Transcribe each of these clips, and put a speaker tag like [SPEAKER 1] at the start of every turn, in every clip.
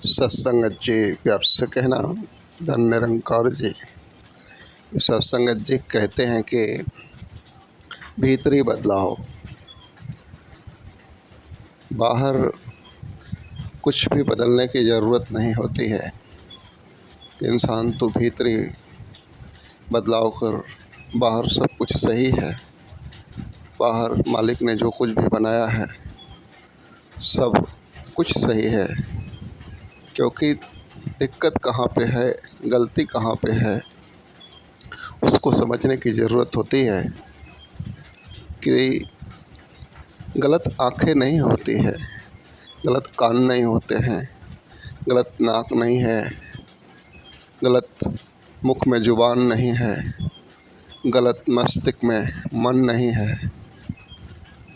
[SPEAKER 1] सत्संगत जी प्यार से कहना। धन निरंकार जी सत्संगत जी कहते हैं कि भीतरी बदलाव, बाहर कुछ भी बदलने की ज़रूरत नहीं होती है। इंसान तो भीतरी बदलाव कर, बाहर सब कुछ सही है। बाहर मालिक ने जो कुछ भी बनाया है सब कुछ सही है, क्योंकि दिक्कत कहाँ पे है, गलती कहाँ पे है, उसको समझने की ज़रूरत होती है। कि गलत आँखें नहीं होती है, गलत कान नहीं होते हैं, गलत नाक नहीं है, गलत मुख में ज़ुबान नहीं है, गलत मस्तिष्क में मन नहीं है,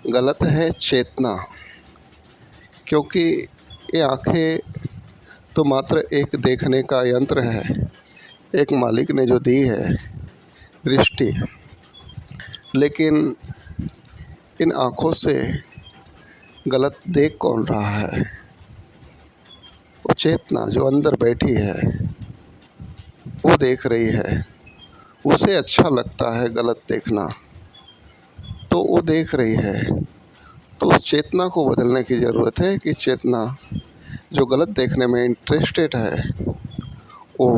[SPEAKER 1] गलत है चेतना। क्योंकि ये आँखें तो मात्र एक देखने का यंत्र है, एक मालिक ने जो दी है दृष्टि, लेकिन इन आँखों से गलत देख कौन रहा है? वो चेतना जो अंदर बैठी है वो देख रही है। उसे अच्छा लगता है गलत देखना, तो वो देख रही है। तो उस चेतना को बदलने की ज़रूरत है कि चेतना जो गलत देखने में इंटरेस्टेड है वो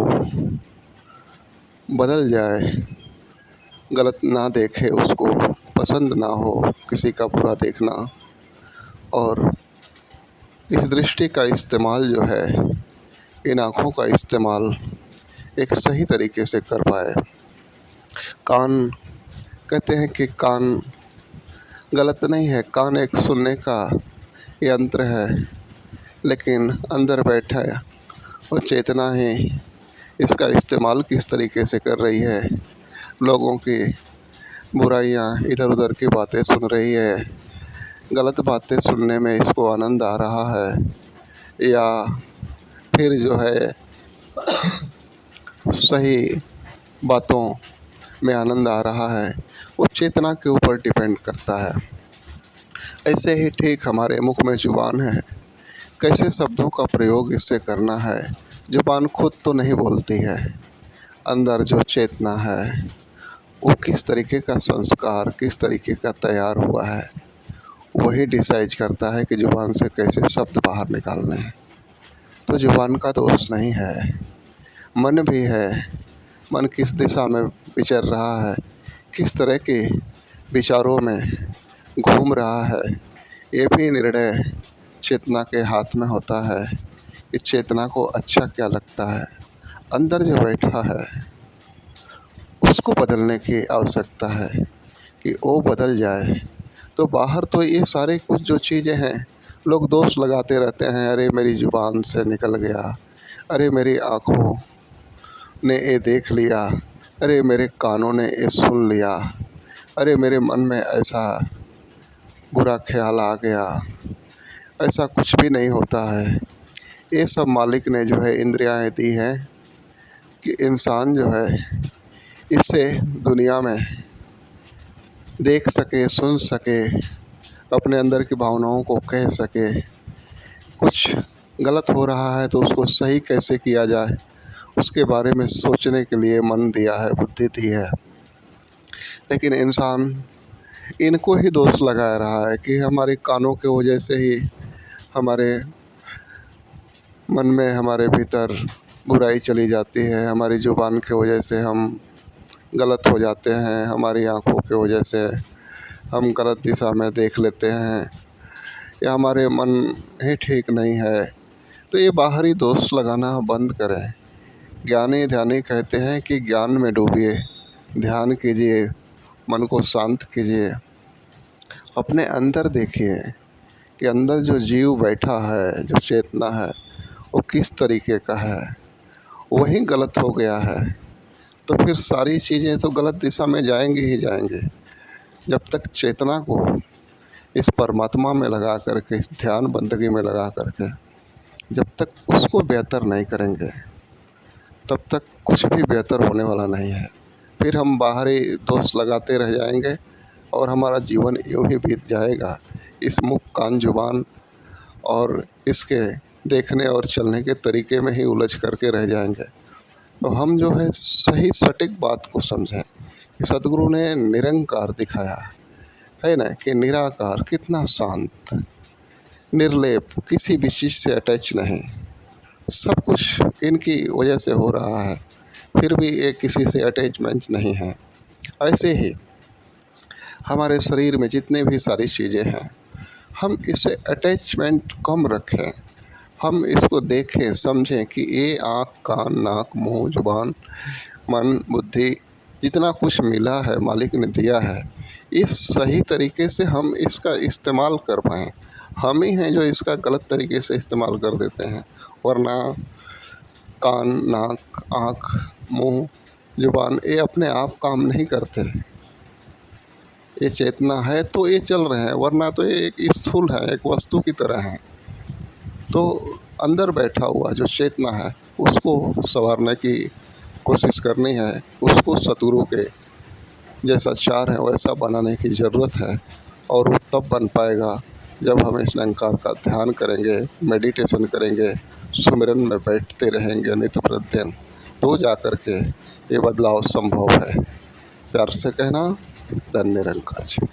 [SPEAKER 1] बदल जाए, गलत ना देखे, उसको पसंद ना हो किसी का बुरा देखना, और इस दृष्टि का इस्तेमाल जो है, इन आँखों का इस्तेमाल एक सही तरीके से कर पाए। कान कहते हैं कि कान गलत नहीं है, कान एक सुनने का यंत्र है, लेकिन अंदर बैठा है और चेतना ही इसका इस्तेमाल किस तरीके से कर रही है। लोगों की बुराइयां, इधर उधर की बातें सुन रही है, गलत बातें सुनने में इसको आनंद आ रहा है, या फिर जो है सही बातों में आनंद आ रहा है, वो चेतना के ऊपर डिपेंड करता है। ऐसे ही ठीक हमारे मुख में ज़ुबान है, कैसे शब्दों का प्रयोग इससे करना है। ज़ुबान खुद तो नहीं बोलती है, अंदर जो चेतना है वो किस तरीके का संस्कार, किस तरीके का तैयार हुआ है, वही डिसाइड करता है कि ज़ुबान से कैसे शब्द बाहर निकालने हैं। तो ज़ुबान का दोष नहीं है, मन भी है। मन किस दिशा में विचर रहा है, किस तरह के विचारों में घूम रहा है, ये भी निर्णय चेतना के हाथ में होता है कि चेतना को अच्छा क्या लगता है। अंदर जो बैठा है उसको बदलने की आवश्यकता है कि वो बदल जाए। तो बाहर तो ये सारे कुछ जो चीज़ें हैं, लोग दोष लगाते रहते हैं, अरे मेरी ज़ुबान से निकल गया, अरे मेरी आँखों ने ये देख लिया, अरे मेरे कानों ने ये सुन लिया, अरे मेरे मन में ऐसा बुरा ख्याल आ गया। ऐसा कुछ भी नहीं होता है। ये सब मालिक ने जो है इंद्रियाँ दी हैं कि इंसान जो है इससे दुनिया में देख सके, सुन सके, अपने अंदर की भावनाओं को कह सके। कुछ गलत हो रहा है तो उसको सही कैसे किया जाए, उसके बारे में सोचने के लिए मन दिया है, बुद्धि दी है। लेकिन इंसान इनको ही दोष लगा रहा है कि हमारे कानों के वजह से ही हमारे मन में, हमारे भीतर बुराई चली जाती है, हमारी ज़ुबान के वजह से हम गलत हो जाते हैं, हमारी आँखों के वजह से हम गलत दिशा में देख लेते हैं, या हमारे मन ही ठीक नहीं है। तो ये बाहरी दोष लगाना बंद करें। ज्ञानी ध्यानी कहते हैं कि ज्ञान में डूबिए, ध्यान कीजिए, मन को शांत कीजिए, अपने अंदर देखिए कि अंदर जो जीव बैठा है, जो चेतना है, वो किस तरीके का है। वही गलत हो गया है तो फिर सारी चीज़ें तो गलत दिशा में जाएंगी ही जाएंगी। जब तक चेतना को इस परमात्मा में लगा करके, इस ध्यान बंदगी में लगा करके जब तक उसको बेहतर नहीं करेंगे, तब तक कुछ भी बेहतर होने वाला नहीं है। फिर हम बाहरी दोष लगाते रह जाएंगे और हमारा जीवन यूँ ही बीत जाएगा। इस मुख, कान, ज़ुबान और इसके देखने और चलने के तरीके में ही उलझ करके रह जाएंगे। तो हम जो है सही सटीक बात को समझें कि सदगुरु ने निरंकार दिखाया है ना, कि निराकार कितना शांत, निर्लेप, किसी भी चीज़ से अटैच नहीं, सब कुछ इनकी वजह से हो रहा है, फिर भी ये किसी से अटैचमेंट नहीं है। ऐसे ही हमारे शरीर में जितने भी सारी चीज़ें हैं, हम इससे अटैचमेंट कम रखें। हम इसको देखें, समझें कि ये आँख, कान, नाक, मुँह, ज़ुबान, मन, बुद्धि, जितना कुछ मिला है मालिक ने दिया है, इस सही तरीके से हम इसका इस्तेमाल कर पाएँ। हम ही हैं जो इसका गलत तरीके से इस्तेमाल कर देते हैं, वरना कान, नाक, आँख, मुँह, ज़ुबान ये अपने आप काम नहीं करते। ये चेतना है तो ये चल रहे हैं, वरना तो ये एक स्थूल है, एक वस्तु की तरह है। तो अंदर बैठा हुआ जो चेतना है उसको संवारने की कोशिश करनी है, उसको सतगुरु के जैसा चार है वैसा बनाने की ज़रूरत है। और वो तब बन पाएगा जब हम इस निरंकार का ध्यान करेंगे, मेडिटेशन करेंगे, सुमिरन में बैठते रहेंगे नित्य प्रतिदिन, तो जा कर के ये बदलाव संभव है। प्यार से कहना, धन्य निरंकार जी।